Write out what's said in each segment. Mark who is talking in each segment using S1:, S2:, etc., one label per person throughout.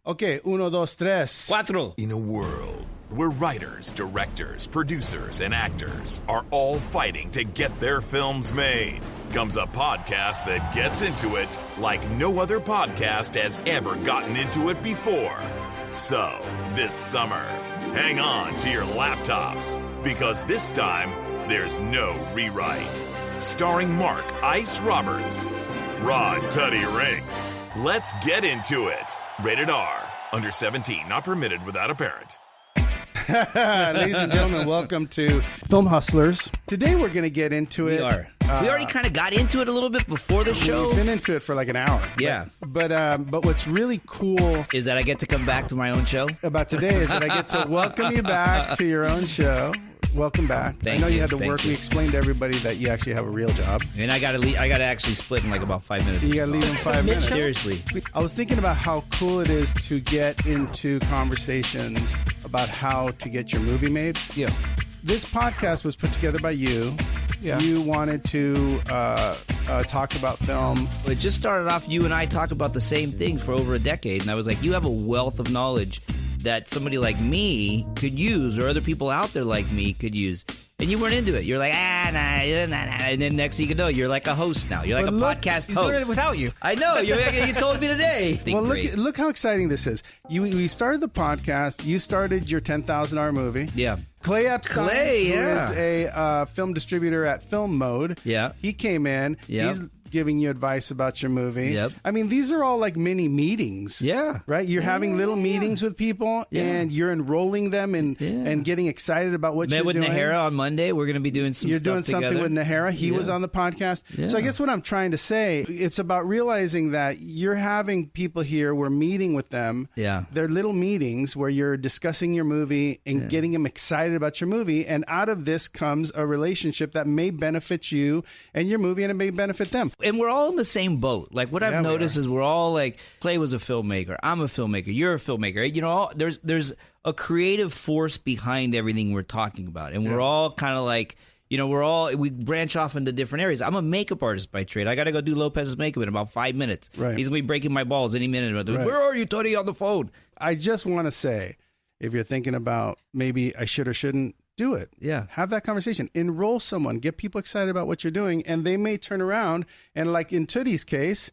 S1: Okay, 1, 2, 3.
S2: 4.
S3: In a world where writers, directors, producers, and actors are all fighting to get their films made, comes a podcast that gets into it like no other podcast has ever gotten into it before. So, this summer, hang on to your laptops, because this time, there's no rewrite. Starring Mark Ice Roberts, Rod Tuddy Riggs. Let's get into it. Rated R. Under 17. Not permitted without a parent.
S1: Ladies and gentlemen, welcome to Film Hustlers. Today we're going to get into it.
S2: We are. We already kind of got into it a little bit before the show.
S1: We've been into it for like an hour.
S2: Yeah.
S1: But what's really cool
S2: is that I get to come back to my own show.
S1: About today is that I get to welcome you back to your own show. Welcome back.
S2: Thank
S1: I know you had to
S2: Thank
S1: work.
S2: you.
S1: We explained to everybody that you actually have a real job.
S2: And I got to actually split in like about 5 minutes.
S1: You got to leave in 5 minutes.
S2: Seriously.
S1: I was thinking about how cool it is to get into conversations about how to get your movie made.
S2: Yeah.
S1: This podcast was put together by you.
S2: Yeah.
S1: You wanted to talk about film.
S2: It just started off, you and I talked about the same thing for over a decade. And I was like, you have a wealth of knowledge that somebody like me could use, or other people out there like me could use. And you weren't into it. You're like, nah. And then next thing you know, you're like a host now. You're like a podcast
S4: He's
S2: host.
S4: doing it without you.
S2: I know. You told me today.
S1: Well, look how exciting this is. We started the podcast. You started your 10,000 hour movie.
S2: Yeah.
S1: Clay Epstein,
S2: yeah.
S1: who is a film distributor at Film Mode.
S2: Yeah.
S1: He came in.
S2: Yeah.
S1: He's giving you advice about your movie.
S2: Yep.
S1: I mean, these are all like mini meetings.
S2: Yeah.
S1: Right? You're having little meetings with people, and you're enrolling them and getting excited about what you're doing.
S2: Met with Nahara on Monday. We're going to be doing some
S1: You're
S2: stuff
S1: doing something
S2: together.
S1: with Nahara. He was on the podcast.
S2: Yeah.
S1: So I guess what I'm trying to say, it's about realizing that you're having people here. We're meeting with them.
S2: Yeah.
S1: They're little meetings where you're discussing your movie and getting them excited about your movie. And out of this comes a relationship that may benefit you and your movie, and it may benefit them.
S2: And we're all in the same boat. Like what I've noticed is we're all like, Clay was a filmmaker. I'm a filmmaker. You're a filmmaker. You know, there's a creative force behind everything we're talking about. And we're all kind of like, you know, we branch off into different areas. I'm a makeup artist by trade. I got to go do Lopez's makeup in about 5 minutes.
S1: Right.
S2: He's going to be breaking my balls any minute.
S1: Right.
S2: Where are you, Tony, on the phone?
S1: I just want to say, if you're thinking about maybe I should or shouldn't, do it.
S2: Yeah.
S1: Have that conversation. Enroll someone. Get people excited about what you're doing, and they may turn around and, like in Tootie's case,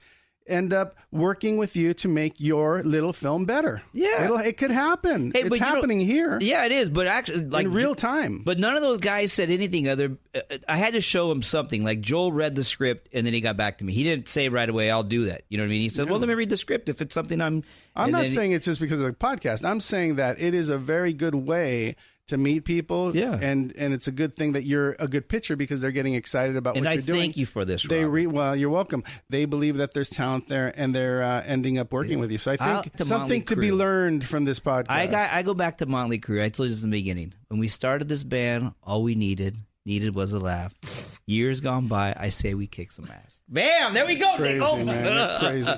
S1: end up working with you to make your little film better.
S2: Yeah.
S1: It could happen.
S2: Hey,
S1: it's happening here.
S2: Yeah, it is. But actually, like
S1: in real time.
S2: But none of those guys said anything other. I had to show him something. Like Joel read the script and then he got back to me. He didn't say right away, "I'll do that." You know what I mean? He said, "Well, let me read the script. If it's something I'm
S1: not saying it's just because of the podcast. I'm saying that it is a very good way to meet people.
S2: Yeah.
S1: And it's a good thing that you're a good pitcher because they're getting excited about what you're doing.
S2: And I thank you for this, Rob.
S1: Well, you're welcome. They believe that there's talent there, and they're ending up working with you. So I think something to be learned from this podcast.
S2: I go back to Motley Crue. I told you this in the beginning. When we started this band, all we needed was a laugh. Years gone by, I say we kick some ass. Bam! There we go,
S1: Crazy,
S2: Nichols.
S1: man. Crazy.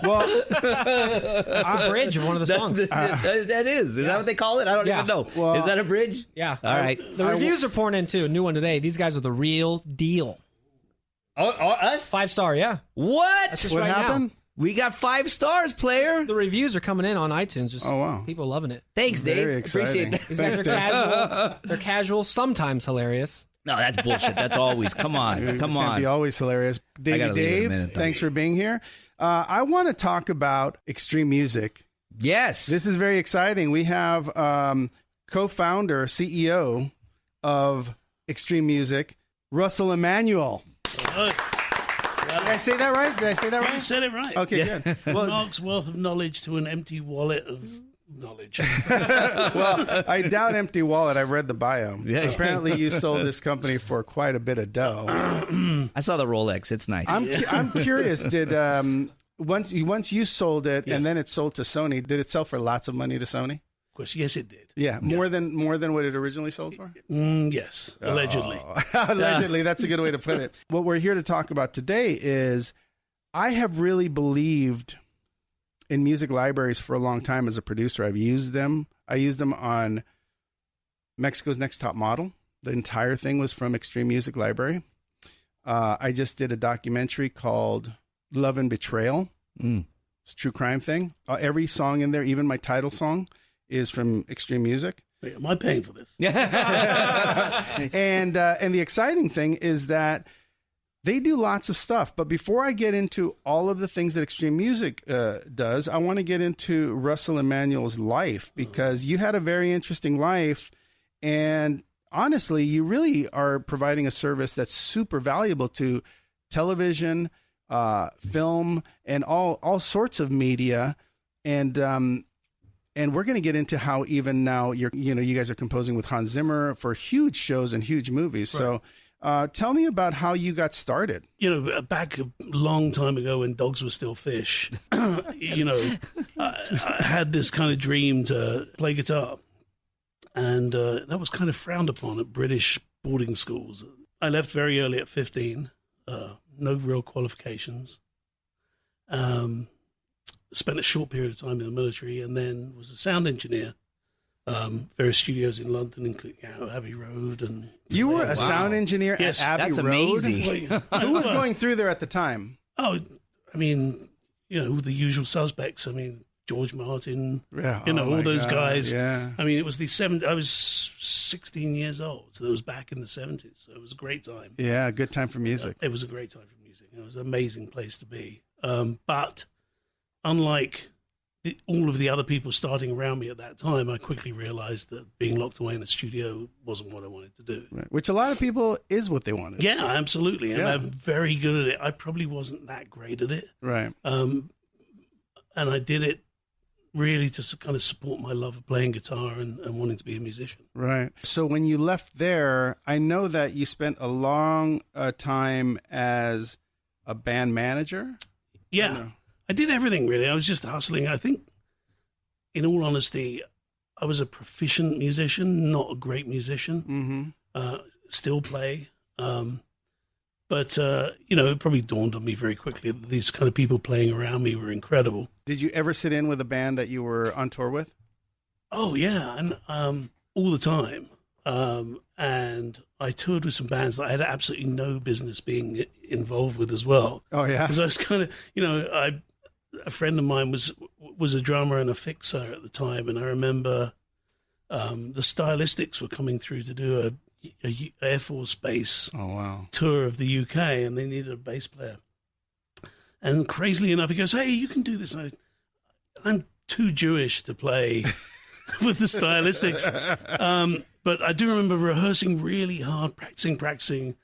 S1: Well,
S4: That's the bridge of one of the songs.
S2: That is. Is that what they call it? I don't even know.
S1: Well,
S2: is that a bridge?
S4: Yeah.
S2: All right.
S4: The reviews are pouring in, too. A new one today. These guys are the real deal.
S2: Oh, us?
S4: 5-star, yeah.
S2: What?
S4: That's just
S1: what
S4: right
S1: happened?
S4: now.
S2: We got 5 stars, player.
S4: The reviews are coming in on iTunes. Just
S1: wow.
S4: people loving it.
S2: Thanks, Dave.
S1: Very exciting.
S2: Appreciate that.
S4: These guys are casual. They're casual, sometimes hilarious.
S2: No, that's bullshit. That's always. Come on. Come
S1: Can't
S2: on.
S1: be always hilarious. Dave, thanks for being here. I want to talk about extreme music.
S2: Yes.
S1: This is very exciting. We have co-founder, CEO of Extreme Music, Russell Emanuel.
S5: Good.
S1: Did I say that right?
S5: You said it right.
S1: Okay, good. Well,
S5: Mark's wealth of knowledge to an empty wallet of knowledge.
S1: well, I doubt empty wallet. I've read the bio.
S2: Yeah.
S1: Apparently, you sold this company for quite a bit of dough.
S2: I saw the Rolex. It's nice.
S1: I'm curious. Did once you sold it and then it sold to Sony, did it sell for lots of money to Sony?
S5: Of course, yes, it did.
S1: Yeah, more than what it originally sold for.
S5: Yes, allegedly.
S1: Oh. Allegedly, that's a good way to put it. What we're here to talk about today is I have really believed in music libraries for a long time as a producer. I've used them. I used them on Mexico's Next Top Model. The entire thing was from Extreme Music Library. I just did a documentary called Love and Betrayal It's a true crime thing. Every song in there, even my title song, is from Extreme Music.
S5: Wait, am I paying for this?
S1: And the exciting thing is that they do lots of stuff. But before I get into all of the things that Extreme Music does, I want to get into Russell Emanuel's life, because you had a very interesting life. And honestly, you really are providing a service that's super valuable to television, film, and all sorts of media. And we're going to get into how even now you guys are composing with Hans Zimmer for huge shows and huge movies. Right. So tell me about how you got started.
S5: Back a long time ago when dogs were still fish, I had this kind of dream to play guitar. And that was kind of frowned upon at British boarding schools. I left very early at 15, no real qualifications. Spent a short period of time in the military, and then was a sound engineer. Various studios in London, including Abbey Road. And
S1: you were a sound engineer at Abbey
S2: That's
S1: Road?
S2: amazing.
S1: Who was going through there at the time?
S5: Oh, I mean, the usual suspects. I mean, George Martin, all those guys.
S1: Yeah.
S5: I mean, it was the 70s. I was 16 years old, so it was back in the 70s. So it was a great time.
S1: Yeah, a good time for music.
S5: It was a great time for music. It was an amazing place to be. But unlike all of the other people starting around me at that time, I quickly realized that being locked away in a studio wasn't what I wanted to do.
S1: Right. Which a lot of people is what they wanted.
S5: Yeah, absolutely. And I'm very good at it. I probably wasn't that great at it.
S1: Right.
S5: And I did it really to kind of support my love of playing guitar and wanting to be a musician.
S1: Right. So when you left there, I know that you spent a long time as a band manager.
S5: Yeah. I did everything, really. I was just hustling. I think, in all honesty, I was a proficient musician, not a great musician. Mm-hmm. Still play. But it probably dawned on me very quickly that these kind of people playing around me were incredible.
S1: Did you ever sit in with a band that you were on tour with?
S5: Oh, yeah, and all the time. And I toured with some bands that I had absolutely no business being involved with as well.
S1: Oh, yeah?
S5: Because I was kind of, a friend of mine was a drummer and a fixer at the time, and I remember the Stylistics were coming through to do a Air Force base tour of the UK, and they needed a bass player. And crazily enough, he goes, "Hey, you can do this." I'm too Jewish to play with the Stylistics, but I do remember rehearsing really hard, practicing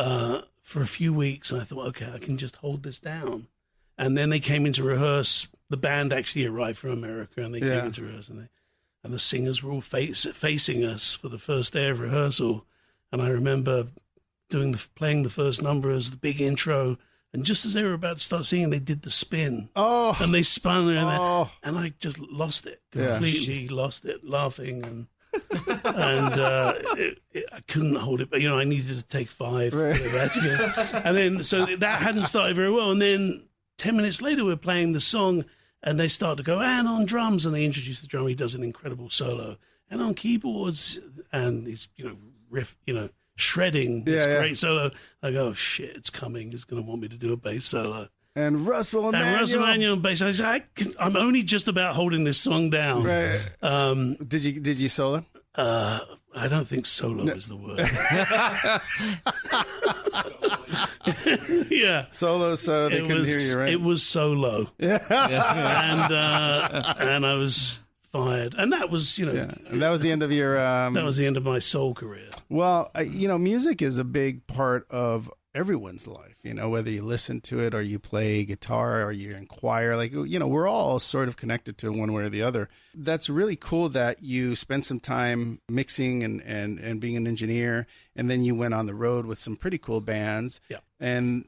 S5: for a few weeks, and I thought, okay, I can just hold this down. And then they came in to rehearse. The band actually arrived from America, and they came in to rehearse, and the singers were all facing us for the first day of rehearsal. And I remember playing the first number as the big intro, and just as they were about to start singing, they did the spin. Oh, and they spun, and I just lost it completely. Lost it, laughing, and I couldn't hold it. But I needed to take 5 to put it back together. And then so that hadn't started very well, and then 10 minutes later, we're playing the song, and they start to go, and on drums, and they introduce the drummer. He does an incredible solo, and on keyboards, and he's shredding this great solo. I go, oh, shit, it's coming. He's going to want me to do a bass solo.
S1: And Russell Emanuel
S5: on bass. I said, I'm only just about holding this song down.
S1: Right. Did you solo?
S5: I don't think solo is the word. Yeah.
S1: Solo, so they couldn't hear you, right?
S5: It was solo. Yeah. And I was fired. And that was,
S1: And that was the end of your...
S5: that was the end of my soul career.
S1: Well, music is a big part of everyone's life, whether you listen to it or you play guitar or you inquire, we're all sort of connected to one way or the other. That's really cool that you spent some time mixing and being an engineer, and then you went on the road with some pretty cool bands.
S5: Yeah.
S1: And,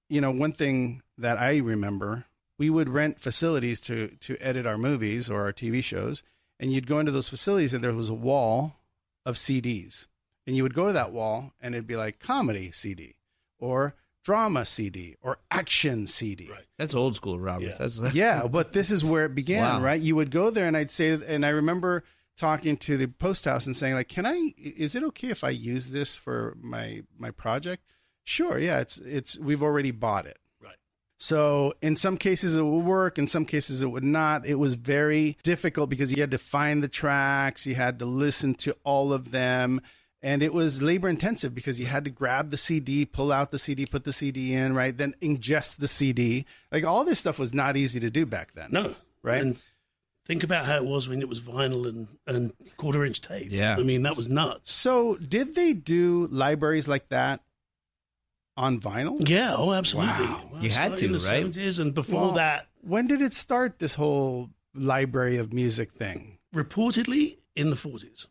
S1: one thing that I remember, we would rent facilities to edit our movies or our TV shows, and you'd go into those facilities and there was a wall of CDs, and you would go to that wall and it'd be like comedy CD, or drama CD, or action CD. Right.
S2: That's old school, Robert.
S1: Yeah. But this is where it began, right? You would go there, and I remember talking to the post house and saying, is it okay if I use this for my project? Sure, yeah, it's we've already bought it.
S5: Right.
S1: So in some cases it would work, in some cases it would not. It was very difficult because you had to find the tracks, you had to listen to all of them, and it was labor intensive because you had to grab the CD, pull out the CD, put the CD in, right? Then ingest the CD. Like all this stuff was not easy to do back then.
S5: No.
S1: Right?
S5: And think about how it was when it was vinyl and quarter-inch tape.
S2: Yeah.
S5: I mean, that was nuts.
S1: So did they do libraries like that on vinyl?
S5: Yeah, oh, absolutely.
S1: Wow.
S5: Well,
S2: You had
S5: starting in
S2: to,
S5: the
S2: right?
S5: 70s, and before that,
S1: When did it start, this whole library of music thing?
S5: reportedly in the 40s.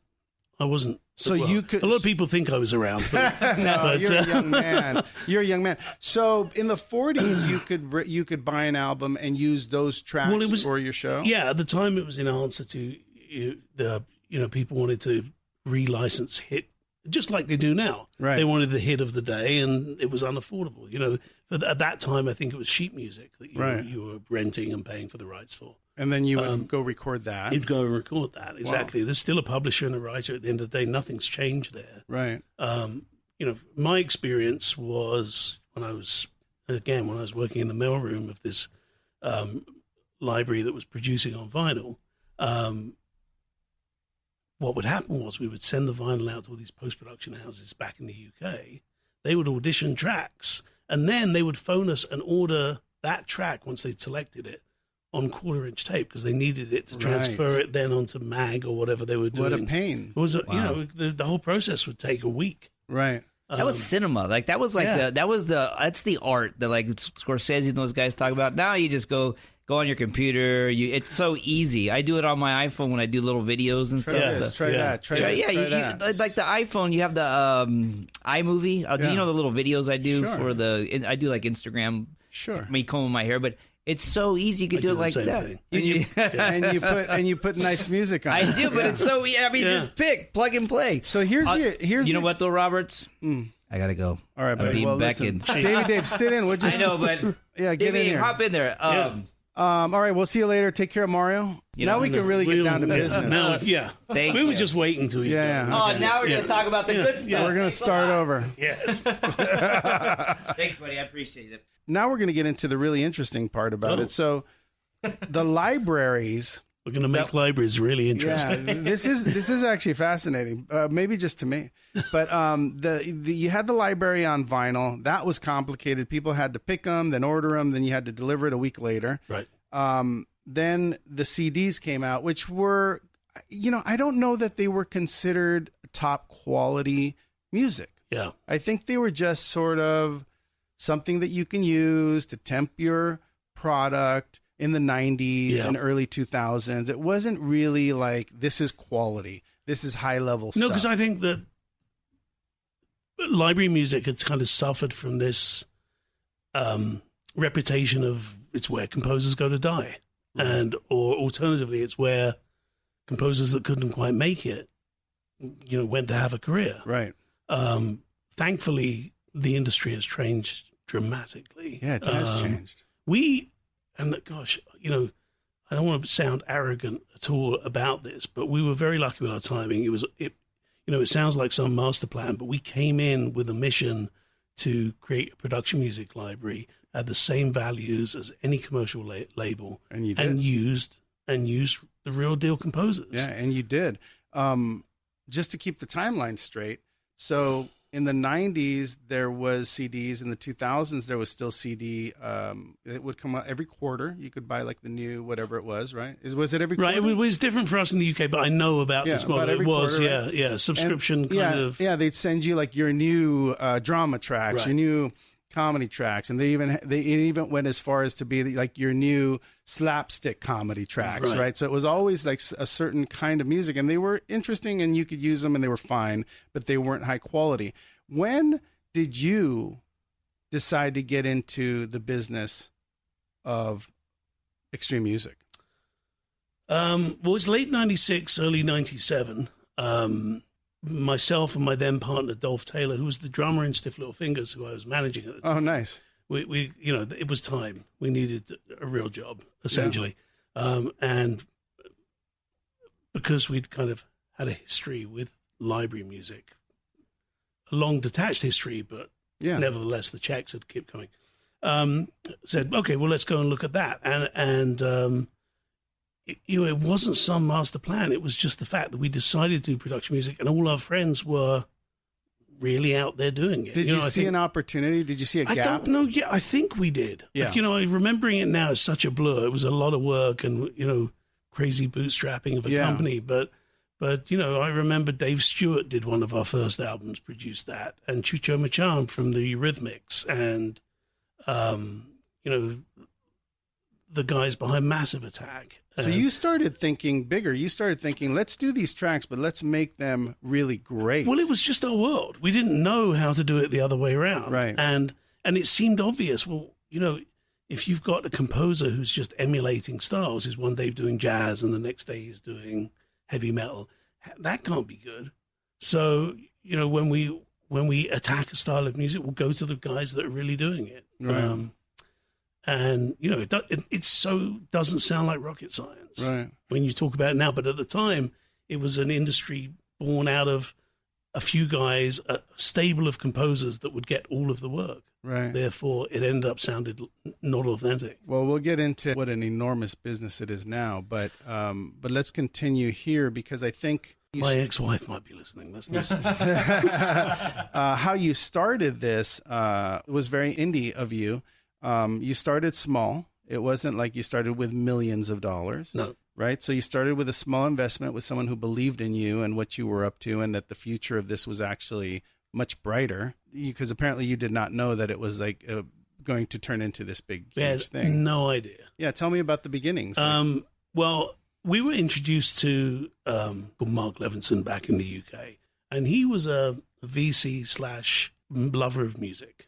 S5: I wasn't.
S1: So you could-
S5: A lot of people think I was around. But,
S1: No,
S5: but,
S1: you're a young man. You're a young man. So in the 40s, you could buy an album and use those tracks
S5: Well, it was-
S1: for your show?
S5: yeah, at the time it was in answer to people wanted to relicense hit, just like they do now.
S1: Right.
S5: They wanted the hit of the day, and it was unaffordable. At that time, I think it was sheet music that you were renting and paying for the rights for.
S1: And then you would go record that.
S5: You'd go and record that. Exactly. There's still a publisher and a writer at the end of the day. Nothing's changed there.
S1: Right.
S5: My experience was when I was working in the mailroom of this library that was producing on vinyl. What would happen was we would send the vinyl out to all these post-production houses back in the UK. They would audition tracks, and then they would phone us and order that track once they'd selected it on quarter-inch tape because they needed it to transfer
S1: Right.
S5: it then onto mag or whatever they were doing.
S1: What a pain.
S5: It was,
S2: Wow.
S5: the whole process would take a week.
S1: Right.
S2: That was cinema. Like that was like
S5: Yeah.
S2: that's the art that like Scorsese and those guys talk about. Now you just go on your computer. It's so easy. I do it on my iPhone when I do little videos and
S1: Try
S2: stuff.
S1: this, try
S5: Yeah.
S1: that, try
S2: Yeah,
S1: this,
S2: yeah,
S1: try that.
S2: like the iPhone, you have the iMovie.
S1: Yeah.
S2: You know the little videos I do
S1: Sure.
S2: for I do like Instagram,
S1: Sure.
S2: me combing my hair, but it's so easy. You could do
S5: do
S2: it
S5: the
S2: like
S5: same
S2: that.
S5: thing.
S1: And you put nice music on.
S2: I
S1: it.
S2: do, but
S1: Yeah.
S2: it's so. I mean,
S5: Yeah.
S2: just pick, plug and play.
S1: So here's
S2: You know what though, Roberts? I gotta go.
S1: All right,
S2: I'm
S1: buddy.
S2: being
S1: Well, listen,
S2: beckoned.
S1: Dave, sit in. Would you?
S2: I know, but
S1: Yeah, get
S2: Davey,
S1: in here.
S2: hop in there.
S1: All right, we'll see you later. Take care of Mario. Now we can really get down to business.
S5: Now,
S2: Thank
S5: we were
S2: you.
S5: just waiting to
S1: Yeah.
S2: Oh, now we're gonna talk about the good stuff.
S1: We're gonna start over.
S5: Yes.
S2: Thanks, buddy. I appreciate it.
S1: Now we're gonna get into the really interesting part about it. So, the libraries.
S5: We're going to make libraries really interesting.
S1: Yeah, this is actually fascinating. Maybe just to me, but you had the library on vinyl. That was complicated. People had to pick them, then order them, then you had to deliver it a week later.
S5: Right.
S1: Then the CDs came out, which were, I don't know that they were considered top quality music.
S5: Yeah.
S1: I think they were just sort of something that you can use to temp your product in the 90s and early 2000s. It wasn't really like, this is quality. This is high level stuff.
S5: No, because I think that library music had kind of suffered from this reputation of it's where composers go to die. Or alternatively, it's where composers that couldn't quite make it, went to have a career.
S1: Right.
S5: Thankfully, the industry has changed dramatically.
S1: Yeah, it has changed.
S5: And gosh, I don't want to sound arrogant at all about this, but we were very lucky with our timing. It sounds like some master plan, but we came in with a mission to create a production music library, had the same values as any commercial label,
S1: And you did.
S5: and used the real deal composers.
S1: Yeah, and you did. Just to keep the timeline straight. So in the 90s, there was CDs. In the 2000s, there was still CD. It would come out every quarter. You could buy like the new whatever it was, right? Was it every quarter?
S5: Right, it was different for us in the UK, but I know about this model.
S1: about every
S5: It was,
S1: quarter, right?
S5: yeah, subscription
S1: And,
S5: kind of.
S1: Yeah, they'd send you like your new drama tracks,
S5: Right.
S1: your new comedy tracks, and they even went as far as to be like your new slapstick comedy tracks, right? So it was always like a certain kind of music, and they were interesting, and you could use them, and they were fine, but they weren't high quality. When did you decide to get into the business of extreme music?
S5: Well, it's late 96, early 97. Myself and my then partner, Dolph Taylor, who was the drummer in Stiff Little Fingers, who I was managing at the time.
S1: Oh, nice.
S5: We it was time. We needed a real job, essentially. And because we'd kind of had a history with library music, a long detached history, but nevertheless, the checks had kept coming. said, okay, well, let's go and look at that. And it wasn't some master plan. It was just the fact that we decided to do production music, and all our friends were really out there doing it.
S1: Did you see an opportunity? Did you see a gap?
S5: I don't know. Yeah, I think we did.
S1: Yeah.
S5: Like, remembering it now is such a blur. It was a lot of work and, crazy bootstrapping of a company. But I remember Dave Stewart did one of our first albums, produced that, and Chucho Machan from the Eurythmics, and, the guys behind Massive Attack.
S1: So you started thinking bigger. You started thinking, let's do these tracks, but let's make them really great.
S5: Well, it was just our world. We didn't know how to do it the other way around.
S1: Right.
S5: And it seemed obvious. Well, if you've got a composer who's just emulating styles, is one day doing jazz and the next day he's doing heavy metal, that can't be good. So, when we attack a style of music, we'll go to the guys that are really doing it.
S1: Right.
S5: And it so doesn't sound like rocket science when you talk about it now. But at the time, it was an industry born out of a few guys, a stable of composers that would get all of the work.
S1: Right.
S5: Therefore, it ended up sounded not authentic.
S1: Well, we'll get into what an enormous business it is now, but let's continue here because I think
S5: my ex-wife might be listening. Let's listen.
S1: How you started this was very indie of you. You started small. It wasn't like you started with millions of dollars.
S5: No.
S1: Right? So you started with a small investment with someone who believed in you and what you were up to, and that the future of this was actually much brighter, because apparently you did not know that it was like going to turn into this big, huge thing.
S5: No idea.
S1: Yeah. Tell me about the beginnings.
S5: Well, we were introduced to Mark Levinson back in the UK, and he was a VC / lover of music.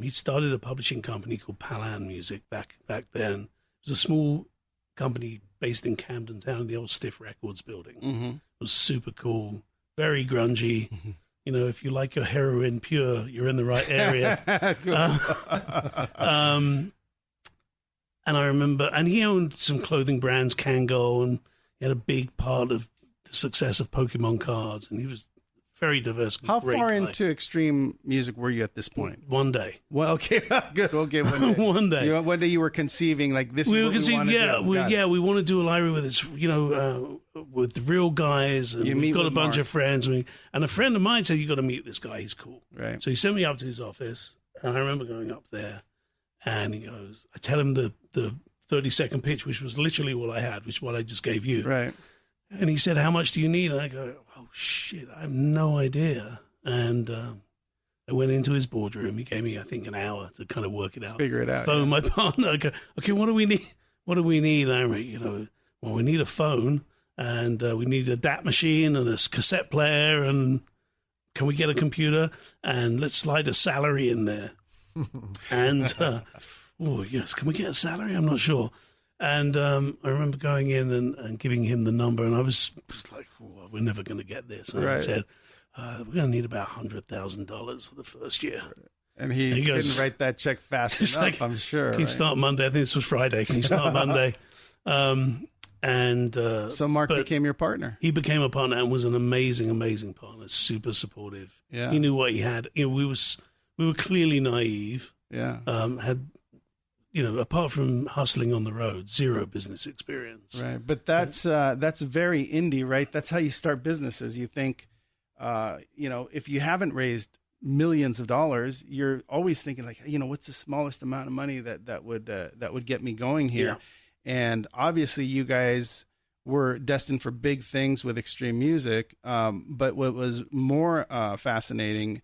S5: He started a publishing company called Palan Music back then. It was a small company based in Camden Town, the old Stiff Records building. Mm-hmm. It was super cool, very grungy. Mm-hmm. If you like your heroin pure, you're in the right area. And I remember, and he owned some clothing brands, Kangol, and he had a big part of the success of Pokemon cards, and he was very diverse.
S1: How far into extreme music were you at this point?
S5: One day.
S1: Well, okay, good. Okay, one day.
S5: One day.
S1: One day you were conceiving like this. We were conceiving.
S5: We want to do a library with this, with the real guys, and we've got a bunch of friends. And a friend of mine said, "You got to meet this guy. He's cool."
S1: Right.
S5: So he sent me up to his office, and I remember going up there, and he goes, "I tell him the 30-second pitch, which was literally all I had, which is what I just gave you."
S1: Right.
S5: And he said, "How much do you need?" And I go, "Oh, shit, I have no idea." And I went into his boardroom. He gave me, I think, an hour to kind of work it out.
S1: Figure it out.
S5: Phone my partner. I go, "Okay, what do we need? What do we need?" And I went, well, we need a phone, and we need a DAT machine and a cassette player, and can we get a computer? And let's slide a salary in there. And, oh, yes, can we get a salary? I'm not sure. And I remember going in and giving him the number, and I was like, oh, we're never going to get this. And I said, we're going to need about $100,000 for the first year.
S1: And he goes, couldn't write that check fast enough, like, I'm sure.
S5: Can you start Monday? I think this was Friday. Can you start Monday?
S1: So Mark became your partner.
S5: He became a partner and was an amazing, amazing partner, super supportive.
S1: Yeah.
S5: He knew what he had. We were clearly naive.
S1: Yeah.
S5: Had apart from hustling on the road, zero business experience.
S1: Right. But that's very indie, right? That's how you start businesses. You think, if you haven't raised millions of dollars, you're always thinking like, what's the smallest amount of money that would get me going here? Yeah. And obviously you guys were destined for big things with extreme music. But what was more fascinating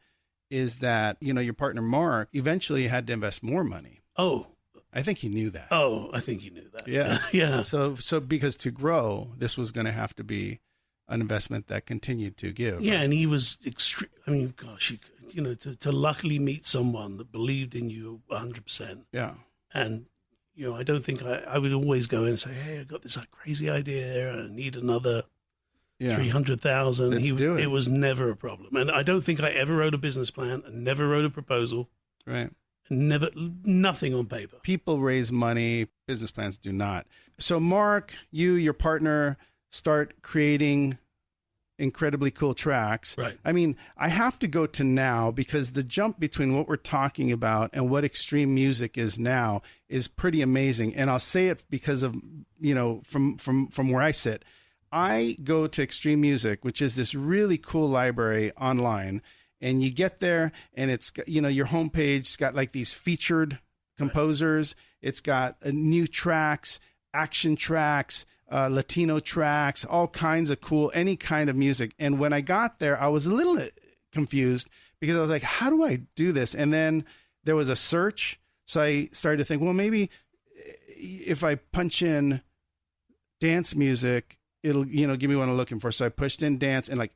S1: is that, your partner, Mark, eventually had to invest more money.
S5: Oh,
S1: I think he knew that.
S5: Oh, I think he knew that.
S1: Yeah.
S5: Yeah.
S1: So because to grow, this was going to have to be an investment that continued to give.
S5: Yeah. Right? And he was extreme. I mean, gosh, to luckily meet someone that believed in you 100%.
S1: Yeah.
S5: And, I don't think I would always go in and say, hey, I got this crazy idea. I need another 300,000.
S1: Let's do it.
S5: It was never a problem. And I don't think I ever wrote a business plan. I never wrote a proposal.
S1: Right.
S5: Nothing on paper.
S1: People raise money. Business plans do not. So Mark, your partner, start creating incredibly cool tracks.
S5: Right.
S1: I mean, I have to go to now because the jump between what we're talking about and what extreme music is now is pretty amazing. And I'll say it because of, from where I sit. I go to Extreme Music, which is this really cool library online, and you get there and it's, your homepage got like these featured composers. It's got new tracks, action tracks, Latino tracks, all kinds of cool, any kind of music. And when I got there, I was a little confused because I was like, how do I do this? And then there was a search. So I started to think, well, maybe if I punch in dance music, it'll, give me what I'm looking for. So I pushed in dance and like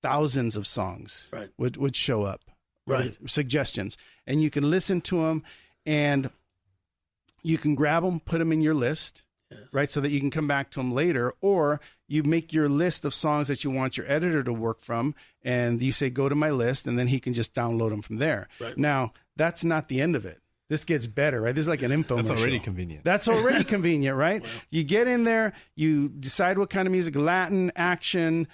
S1: thousands of songs would show up, suggestions. And you can listen to them and you can grab them, put them in your list. Yes. Right, so that you can come back to them later, or you make your list of songs that you want your editor to work from, and you say, go to my list, and then he can just download them from there. Right. Now, that's not the end of it. This gets better, right? This is like an infomercial.
S6: That's already convenient.
S1: That's already convenient, right? Wow. You get in there, you decide what kind of music, Latin, action,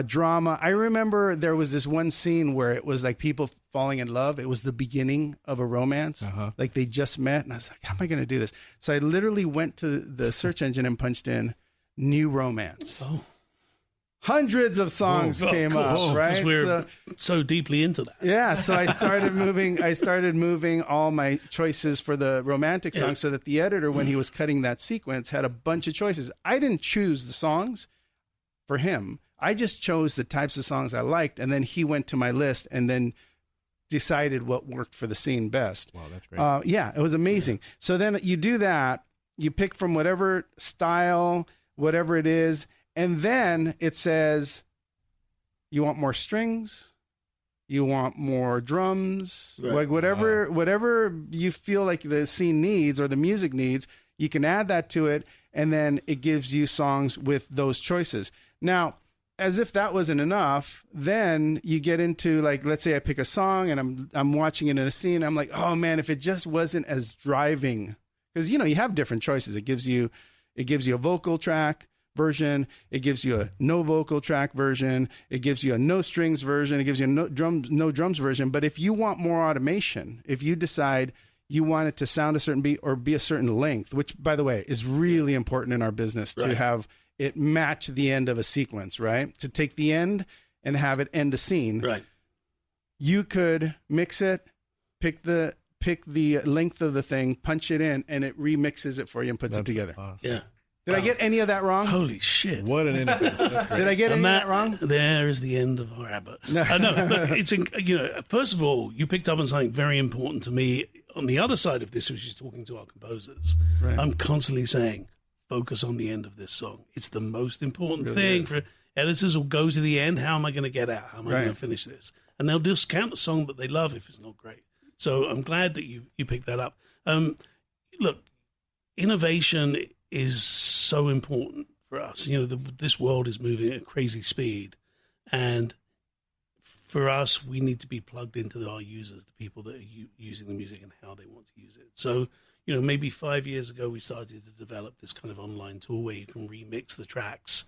S1: drama. I remember there was this one scene where it was like people falling in love. It was the beginning of a romance. Like they just met. And I was like, how am I going to do this? So I literally went to the search engine and punched in new romance. Oh. Hundreds of songs came up, right?
S5: We're so deeply into that.
S1: Yeah, so I started moving all my choices for the romantic songs so that the editor, when he was cutting that sequence, had a bunch of choices. I didn't choose the songs for him. I just chose the types of songs I liked, and then he went to my list and then decided what worked for the scene best.
S6: Wow, that's great.
S1: Yeah, it was amazing. Yeah. So then you do that, you pick from whatever style, whatever it is, and then it says, you want more strings, you want more drums, like whatever you feel like the scene needs or the music needs, you can add that to it, and then it gives you songs with those choices. Now, as if that wasn't enough, then you get into, like, let's say I pick a song and I'm watching it in a scene. I'm like, oh man, if it just wasn't as driving, because you have different choices. It gives you a vocal track version. It gives you a no vocal track version. It gives you a no strings version. It gives you a no drums version. But if you want more automation, if you decide you want it to sound a certain beat or be a certain length, which by the way is really important in our business to have it match the end of a sequence, right? To take the end and have it end a scene. Right. You could mix it, pick the length of the thing, punch it in, and it remixes it for you and puts it together.
S6: Awesome.
S5: Yeah.
S1: Did I get any of that wrong?
S5: Holy shit.
S6: What an interface. That's great.
S1: Did I get any of that wrong?
S5: There is the end of our Abbott. No, look, it's, first of all, you picked up on something very important to me. On the other side of this, which is talking to our composers, I'm constantly saying, focus on the end of this song. It's the most important thing for editors will go to the end. How am I going to get out? How am I going to finish this? And they'll discount the song that they love if it's not great. So I'm glad that you picked that up. Look, innovation is so important for us. This world is moving at a crazy speed. And for us, we need to be plugged into our users, the people that are using the music and how they want to use it. So, maybe 5 years ago, we started to develop this kind of online tool where you can remix the tracks,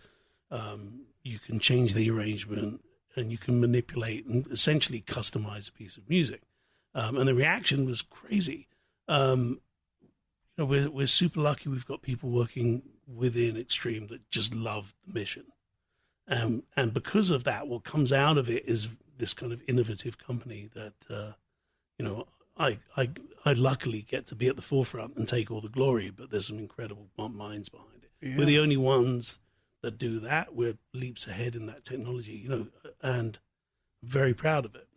S5: you can change the arrangement, and you can manipulate and essentially customize a piece of music. And the reaction was crazy. We're super lucky. We've got people working within Extreme that just love the mission. And because of that, what comes out of it is this kind of innovative company that, I luckily get to be at the forefront and take all the glory, but there's some incredible minds behind it. Yeah. We're the only ones that do that. We're leaps ahead in that technology, and very proud of it.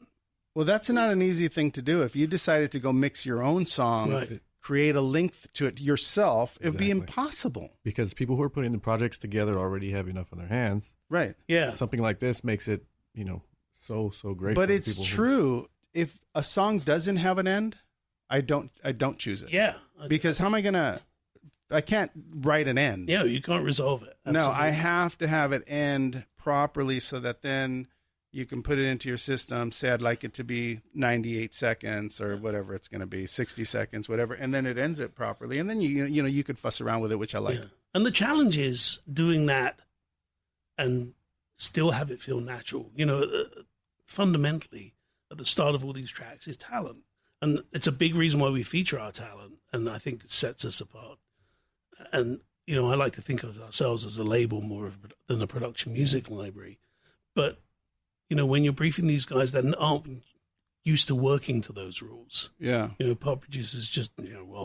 S1: Well, that's not an easy thing to do. If you decided to go mix your own song, create a length to it yourself, it would be impossible.
S6: Because people who are putting the projects together already have enough on their hands.
S1: Right.
S5: Yeah.
S6: Something like this makes it, so great.
S1: But it's true. If a song doesn't have an end, I don't choose it.
S5: Yeah.
S1: Because how am I going to, I can't write an end.
S5: Yeah, you can't resolve it. Absolutely.
S1: No, I have to have it end properly so that then you can put it into your system, say I'd like it to be 98 seconds or whatever it's going to be, 60 seconds, whatever, and then it ends it properly. And then you could fuss around with it, which I like. Yeah.
S5: And the challenge is doing that and still have it feel natural. Fundamentally, at the start of all these tracks is talent. And it's a big reason why we feature our talent. And I think it sets us apart. And, I like to think of ourselves as a label more than a production music library. But, when you're briefing these guys that aren't used to working to those rules.
S1: Yeah.
S5: Pop producers just,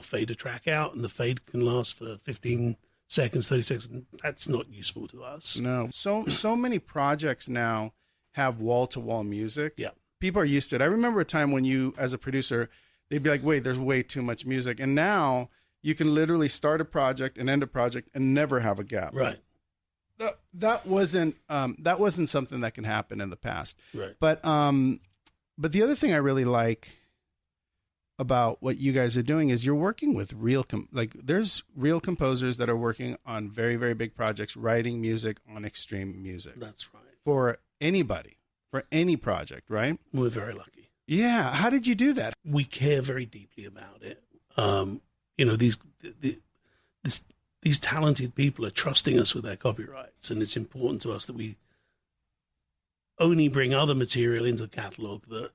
S5: fade a track out, and the fade can last for 15 seconds, 30 seconds. That's not useful to us.
S1: No. So many projects now have wall-to-wall music.
S5: Yeah.
S1: People are used to it. I remember a time when you, as a producer, they'd be like, wait, there's way too much music. And now you can literally start a project and end a project and never have a gap.
S5: Right.
S1: That wasn't something that can happen in the past.
S5: Right.
S1: But the other thing I really like about what you guys are doing is you're working with there's real composers that are working on very, very big projects, writing music on Extreme Music. That's right. For anybody, for any project, right?
S5: We're very lucky.
S1: Yeah. How did you do that?
S5: We care very deeply about it. These talented people are trusting us with their copyrights, and it's important to us that we only bring other material into the catalog that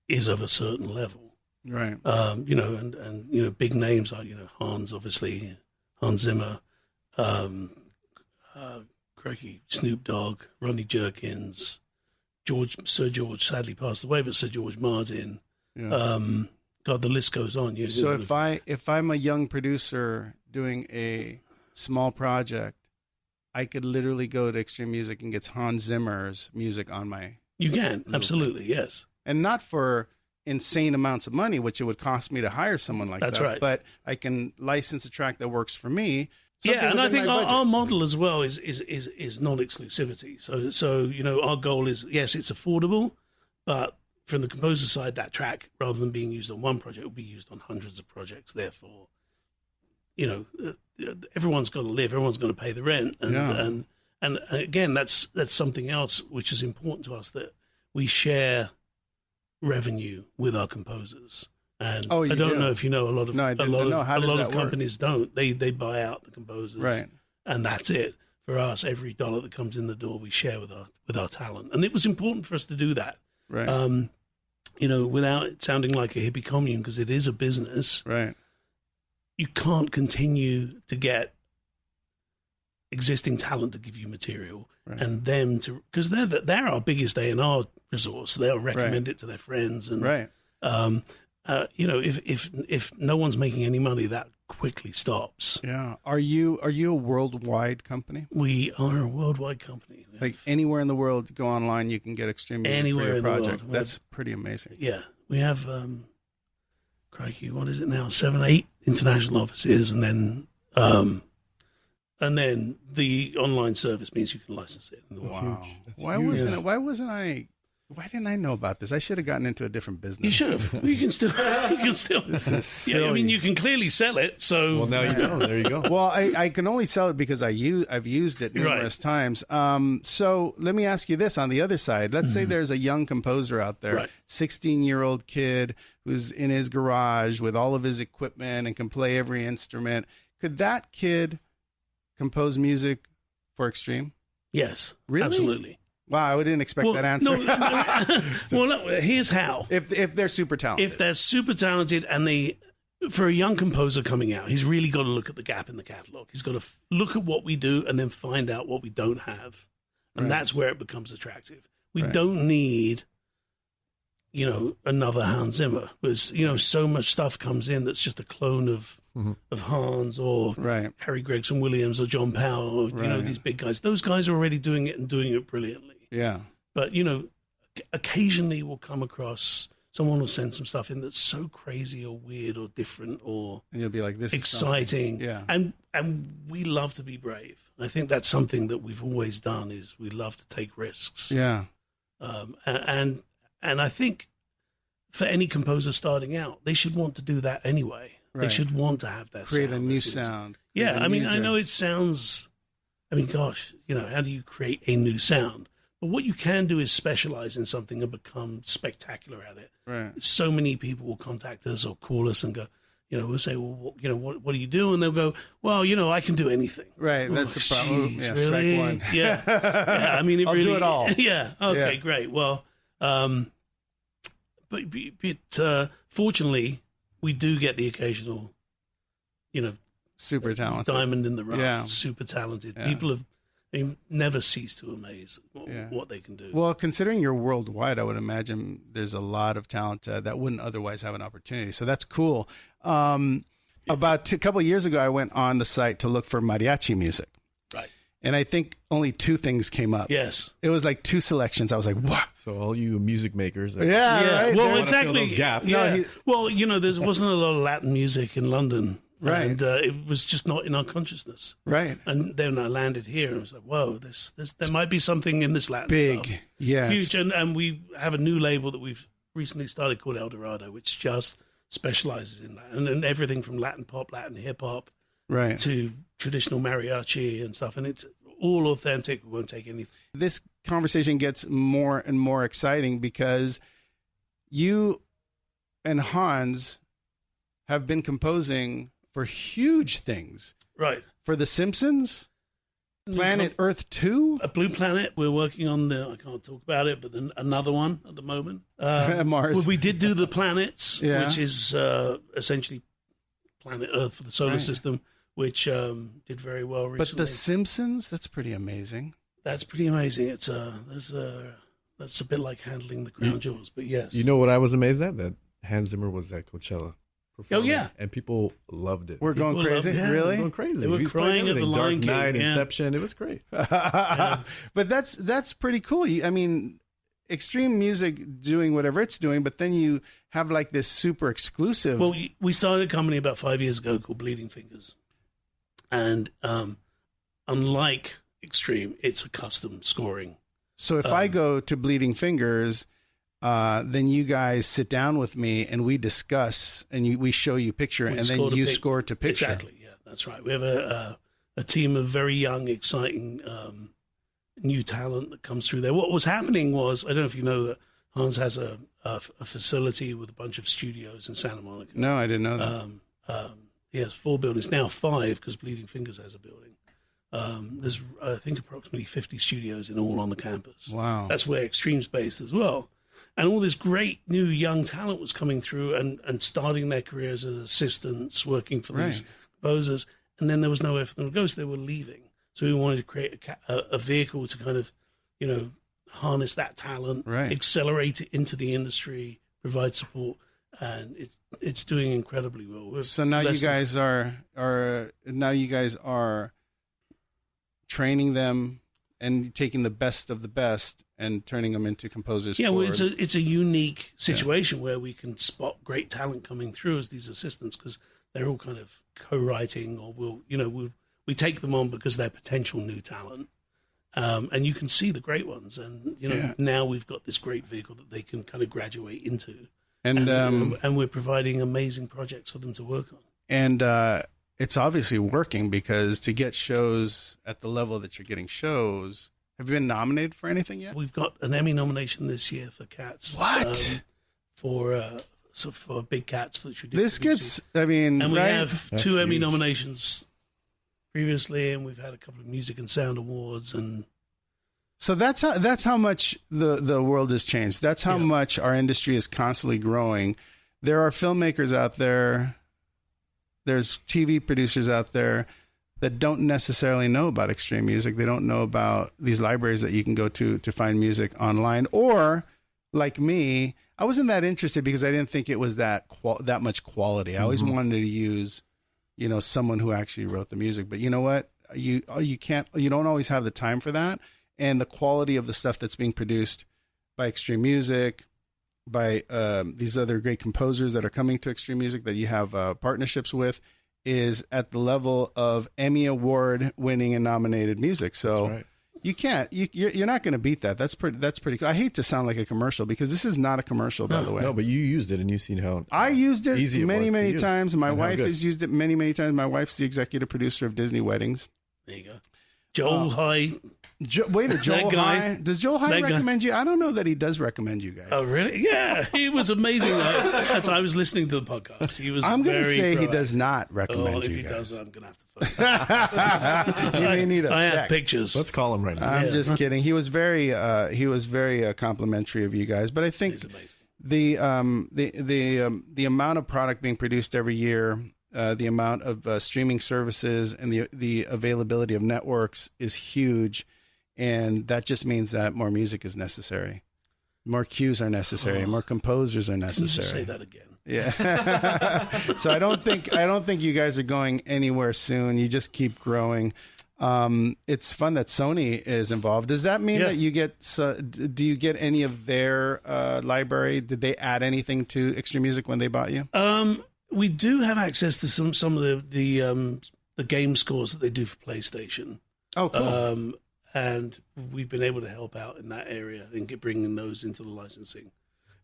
S5: is of a certain level.
S1: Right.
S5: And big names like, Hans, obviously, Hans Zimmer, Snoop Dogg, Rodney Jerkins, Sir George sadly passed away, but Sir George Martin. Yeah. God, the list goes on.
S1: So if I'm a young producer doing a small project, I could literally go to Extreme Music and get Hans Zimmer's music on my.
S5: You can, absolutely, yes.
S1: And not for insane amounts of money, which it would cost me to hire someone like
S5: That's
S1: that.
S5: Right.
S1: But I can license a track that works for me.
S5: Yeah, and I think our model as well is non-exclusivity. So our goal is, yes, it's affordable, but from the composer side, that track, rather than being used on one project, will be used on hundreds of projects. Therefore, everyone's got to live, everyone's got to pay the rent, and again, that's something else which is important to us, that we share revenue with our composers. And I don't know if you know, a lot of companies don't. They buy out the composers,
S1: right? And
S5: that's it. For us, every dollar that comes in the door, we share with our talent, and it was important for us to do that.
S1: Right.
S5: Without it sounding like a hippie commune, because it is a business.
S1: Right.
S5: You can't continue to get existing talent to give you material, right, and them to, because they're our biggest A&R resource. They'll recommend it to their friends, and
S1: right.
S5: If no one's making any money, that quickly stops.
S1: Yeah. Are you a worldwide company?
S5: We are a worldwide company.
S1: Like anywhere in the world, you go online, you can get Extreme Music
S5: anywhere
S1: for your
S5: in
S1: project.
S5: The world.
S1: That's pretty amazing.
S5: Yeah. We have, crikey, what is it now? 7, 8 international offices, and then the online service means you can license it.
S1: Wow. Why didn't I know about this? I should have gotten into a different business.
S5: You should have. You can still.
S1: This is silly.
S5: Yeah, I mean, you can clearly sell it. So
S6: well, now you know. There you go.
S1: Well, I can only sell it because I've used it numerous times. So let me ask you this: on the other side, let's say there's a young composer out there, 16-year-old kid who's in his garage with all of his equipment and can play every instrument. Could that kid compose music for Extreme?
S5: Yes,
S1: really,
S5: absolutely.
S1: Wow, I didn't expect that answer.
S5: No, here's how.
S1: If they're super talented.
S5: If they're super talented, and for a young composer coming out, he's really got to look at the gap in the catalog. He's got to look at what we do and then find out what we don't have. And that's where it becomes attractive. We don't need, another Hans Zimmer. Because, so much stuff comes in that's just a clone of Hans or Harry Gregson Williams or John Powell or, these big guys. Those guys are already doing it and doing it brilliantly.
S1: Yeah.
S5: But, occasionally we'll come across, someone will send some stuff in that's so crazy or weird or different or
S1: and you'll be like, this
S5: exciting.
S1: Is yeah.
S5: And we love to be brave. I think that's something that we've always done, is we love to take risks.
S1: Yeah.
S5: And I think for any composer starting out, they should want to do that anyway. Right. They should want to have that
S1: create
S5: sound.
S1: A new sound.
S5: Yeah, I mean, I know it sounds, gosh, how do you create a new sound? But what you can do is specialize in something and become spectacular at it.
S1: Right.
S5: So many people will contact us or call us and go, we'll say, well, what do you do? And they'll go, well, I can do anything.
S1: Right. That's the problem.
S5: Geez,
S1: Yeah,
S5: really?
S1: strike one.
S5: Yeah. Yeah. I mean,
S1: I'll do it all.
S5: Yeah. Okay,
S1: Yeah.
S5: great. Well, but fortunately, we do get the occasional,
S1: Super talented.
S5: diamond in the rough,
S1: Yeah.
S5: super talented.
S1: Yeah.
S5: People they never cease to amaze what they can do.
S1: Well, considering you're worldwide, I would imagine there's a lot of talent that wouldn't otherwise have an opportunity. So that's cool. About a couple of years ago, I went on the site to look for mariachi music.
S5: Right.
S1: And I think only 2 things came up.
S5: Yes.
S1: It was like 2 selections. I was like, what?
S6: So all you music makers,
S1: Yeah.
S5: Yeah.
S1: Right?
S5: Well,
S6: wanna fill
S5: exactly.
S6: those gaps.
S5: Yeah.
S1: No,
S5: Well, there wasn't a lot of Latin music in London.
S1: Right.
S5: And it was just not in our consciousness.
S1: Right.
S5: And then I landed here and I was like, whoa, there might be something in this Latin
S1: Big.
S5: stuff.
S1: Yeah.
S5: Huge. And we have a new label that we've recently started called El Dorado, which just specializes in that. And then everything from Latin pop, Latin hip hop,
S1: Right.
S5: to traditional mariachi and stuff. And it's all authentic. We won't take anything.
S1: This conversation gets more and more exciting because you and Hans have been composing for huge things.
S5: Right.
S1: For The Simpsons, Planet Earth 2,
S5: A Blue Planet. We're working on I can't talk about it, but then another one at the moment.
S1: Mars.
S5: We did do the planets,
S1: Yeah.
S5: which is essentially Planet Earth for the solar system, which did very well recently.
S1: But The Simpsons, that's pretty amazing.
S5: That's pretty amazing. It's that's a bit like handling the crown jewels, but yes.
S6: You know what I was amazed at? That Hans Zimmer was at Coachella. performing,
S5: yeah.
S6: and people loved it.
S1: We're going
S5: People
S1: crazy,
S5: loved it.
S6: Yeah,
S1: really?
S6: going crazy.
S5: They were
S6: He was playing
S5: crying at the
S6: everything.
S5: Lion
S6: Dark Knight,
S5: King, yeah.
S6: Inception. It was great.
S1: But that's pretty cool. I mean, extreme music doing whatever it's doing, but then you have like this super exclusive.
S5: Well, we started a company about 5 years ago called Bleeding Fingers. And unlike Extreme, it's a custom scoring.
S1: So if I go to Bleeding Fingers, then you guys sit down with me and we discuss, and we show you picture, and then you score to picture.
S5: Exactly, yeah, that's right. We have a team of very young, exciting new talent that comes through there. What was happening was, I don't know if you know that Hans has a facility with a bunch of studios in Santa Monica.
S1: No, I didn't know that.
S5: He has 4 buildings, now 5 because Bleeding Fingers has a building. There's, I think, approximately 50 studios in all on the campus.
S1: Wow.
S5: That's where Extreme's based as well. And all this great new young talent was coming through and starting their careers as assistants, working for these composers. And then there was nowhere for them to go, so they were leaving. So we wanted to create a vehicle to kind of, harness that talent, accelerate it into the industry, provide support. And it's doing incredibly well.
S1: So now you guys are training them and taking the best of the best and turning them into composers.
S5: Yeah, well, it's a unique situation where we can spot great talent coming through as these assistants because they're all kind of co-writing, or we take them on because they're potential new talent, and you can see the great ones. And now we've got this great vehicle that they can kind of graduate into. And we're providing amazing projects for them to work on. And
S1: it's obviously working because to get shows at the level that you're getting shows, have you been nominated for anything yet?
S5: We've got an Emmy nomination this year for Cats.
S1: What?
S5: For Big Cats. Which we did
S1: this gets, I mean,
S5: and we have
S6: That's
S5: 2 Emmy
S6: huge.
S5: nominations previously, and we've had a couple of Music and Sound Awards, and
S1: so that's how much the world has changed. That's how much our industry is constantly growing. There are filmmakers out there, there's TV producers out there that don't necessarily know about extreme music. They don't know about these libraries that you can go to find music online. Or like me, I wasn't that interested because I didn't think it was that much quality. I always wanted to use, someone who actually wrote the music. But you know what? You don't always have the time for that. And the quality of the stuff that's being produced by Extreme Music, by these other great composers that are coming to Extreme Music that you have partnerships with, is at the level of Emmy Award winning and nominated music. So you're not going to beat that. That's pretty cool. I hate to sound like a commercial because this is not a commercial, by the way.
S6: No, but you used it and you've seen how
S1: I used it
S6: easy
S1: many times. My wife
S6: good.
S1: has used it many times. My wife's the executive producer of Disney Weddings.
S5: there you go. Joel High.
S1: Joel High. Does Joel High recommend you? I don't know that he does recommend you guys.
S5: Oh, really? Yeah, he was amazing. I was listening to the podcast. He was.
S1: I'm going to say
S5: proactive.
S1: he does not recommend
S5: if
S1: you
S5: he
S1: guys.
S5: does, I'm going to have to phone.
S1: You may need a
S5: I
S1: check.
S5: have pictures.
S6: Let's call him right now.
S1: I'm just kidding. He was very complimentary of you guys, but I think
S5: He's amazing.
S1: the amount of product being produced every year, the amount of streaming services, and the availability of networks is huge, and that just means that more music is necessary, more cues are necessary, more composers are
S5: Can you
S1: necessary.
S5: just say that again?
S1: Yeah. So I don't think you guys are going anywhere soon. You just keep growing. It's fun that Sony is involved. Does that mean that you get? Do you get any of their library? Did they add anything to Extreme Music when they bought you?
S5: We do have access to some of the game scores that they do for PlayStation.
S1: Oh, cool.
S5: And we've been able to help out in that area and bringing those into the licensing.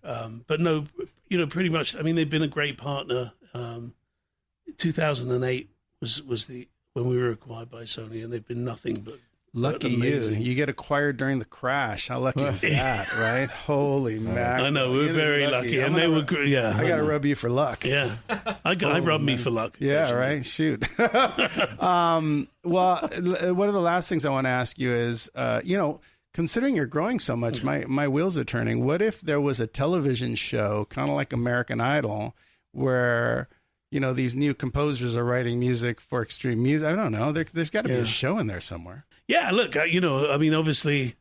S5: But no, pretty much. I mean, they've been a great partner. 2008 was when we were acquired by Sony, and they've been nothing but
S1: Lucky you. You get acquired during the crash. How lucky is that, right? Holy mackerel.
S5: I know, we're very lucky. And they were, yeah.
S1: I got to rub you for luck.
S5: Yeah. I rubbed me for luck.
S1: Yeah, right? Shoot. Well, one of the last things I want to ask you is, considering you're growing so much, my wheels are turning. What if there was a television show, kind of like American Idol, where these new composers are writing music for Extreme Music? I don't know. There's got to be a show in there somewhere.
S5: Yeah, look, obviously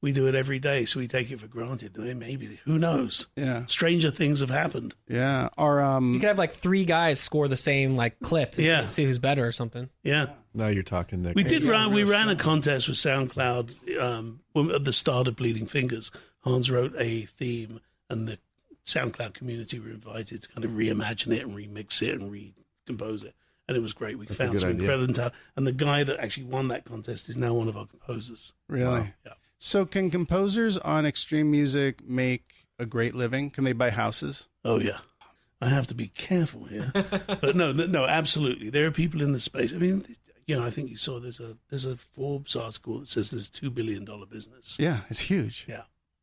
S5: we do it every day, so we take it for granted. Maybe, who knows?
S1: Yeah.
S5: Stranger things have happened.
S1: Yeah. Or
S4: you could have like 3 guys score the same clip. And see who's better or something.
S5: Yeah.
S6: Now you're talking.
S5: We ran a contest with SoundCloud at the start of Bleeding Fingers. Hans wrote a theme, and the SoundCloud community were invited to kind of reimagine it and remix it and recompose it. And it was great. We found some incredible talent. And the guy that actually won that contest is now one of our composers.
S1: Really?
S5: Wow. Yeah.
S1: So can composers on Extreme Music make a great living? Can they buy houses?
S5: Oh, yeah. I have to be careful here. But no, absolutely. There are people in the space. I mean, I think you saw there's a Forbes article that says there's $2 billion business.
S1: Yeah, it's huge.
S5: Yeah.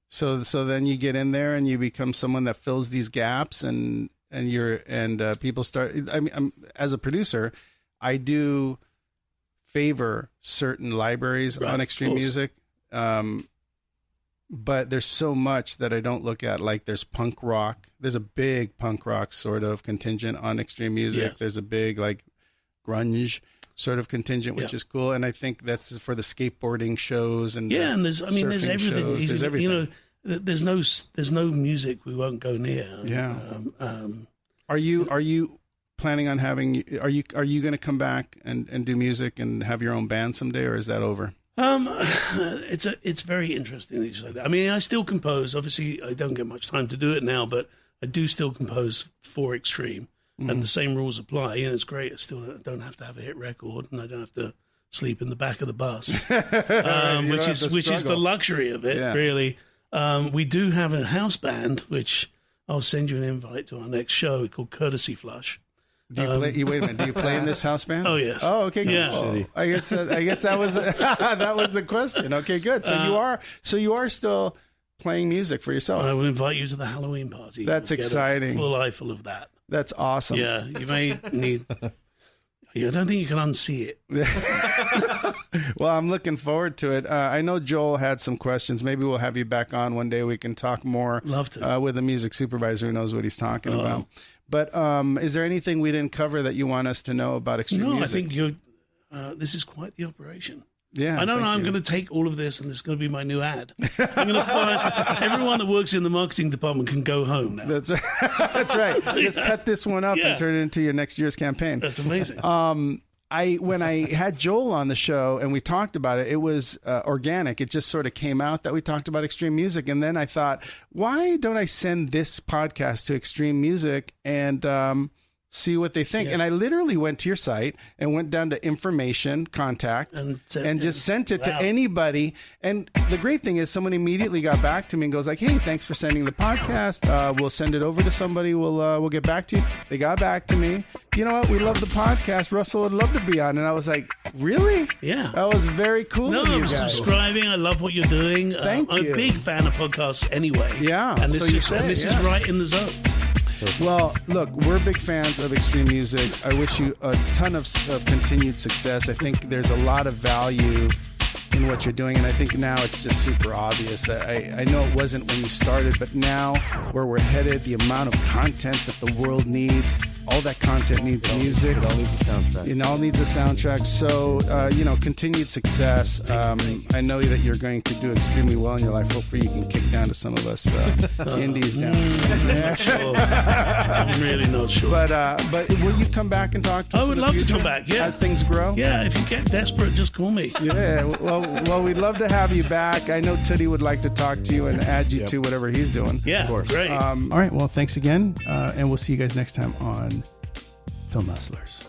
S1: So then you get in there and you become someone that fills these gaps and people start. I mean, as a producer, I do favor certain libraries on Extreme Music, but there's so much that I don't look at. Like there's punk rock. There's a big punk rock sort of contingent on Extreme Music.
S5: Yes.
S1: There's a big grunge sort of contingent, which is cool. And I think that's for the skateboarding shows and
S5: and there's everything.
S1: Shows. There's everything.
S5: There's no music we won't go near.
S1: Yeah. Are you planning on having? Are you going to come back and do music and have your own band someday, or is that over?
S5: It's very interesting that you say that. I mean, I still compose. Obviously, I don't get much time to do it now, but I do still compose for Extreme, and the same rules apply. And it's great. I still don't have to have a hit record, and I don't have to sleep in the back of the bus, which is the luxury of it, really. We do have a house band, which I'll send you an invite to our next show called Courtesy Flush.
S1: Do you play? Wait a minute. Do you play in this house band?
S5: Oh yes.
S1: Oh, okay. Good.
S5: Yeah.
S1: Oh, I guess that was that was the question. Okay, good. So you are still playing music for yourself.
S5: I will invite you to the Halloween party.
S1: That's exciting.
S5: Get a full eyeful of that.
S1: That's awesome.
S5: Yeah, you may need. I don't think you can unsee it.
S1: Well, I'm looking forward to it. I know Joel had some questions. Maybe we'll have you back on one day. We can talk more.
S5: Love to.
S1: With a music supervisor who knows what he's talking about. But is there anything we didn't cover that you want us to know about Extreme Music?
S5: No, I think this is quite the operation.
S1: Yeah,
S5: I don't know. I'm going to take all of this, and this is going to be my new ad. I'm going to find everyone that works in the marketing department can go home now.
S1: That's right. Just cut this one up and turn it into your next year's campaign.
S5: That's amazing.
S1: When I had Joel on the show and we talked about it, it was organic. It just sort of came out that we talked about Extreme Music, and then I thought, why don't I send this podcast to Extreme Music and see what they think. And I literally went to your site and went down to information, contact, and just sent it to anybody. And the great thing is someone immediately got back to me and goes like, hey, thanks for sending the podcast. We'll send it over to somebody. We'll get back to you. They got back to me. You know what? We love the podcast. Russell would love to be on. And I was like, really?
S5: Yeah.
S1: That was very cool.
S5: No, I'm subscribing. I love what you're doing.
S1: Thank you.
S5: I'm a big fan of podcasts anyway.
S1: Yeah.
S5: And this is right in the zone.
S1: Well, look, we're big fans of extreme music. I wish you a ton of continued success. I think there's a lot of value in what you're doing, and I think now it's just super obvious. I know it wasn't when you started, but now where we're headed, the amount of content that the world needs, all that content needs music.
S6: It all needs a soundtrack.
S1: It all needs a soundtrack. So, continued success. I know that you're going to do extremely well in your life. Hopefully you can kick down to some of us indies down.
S5: I'm not sure. I'm really not sure.
S1: But will you come back and talk to us?
S5: I would love to come back, yeah.
S1: As things grow?
S5: Yeah, if you get desperate, just call me.
S1: Yeah, well, we'd love to have you back. I know Tootie would like to talk to you and add you to whatever he's doing.
S5: Yeah, great.
S1: All right, well, thanks again, and we'll see you guys next time on Film Hustlers.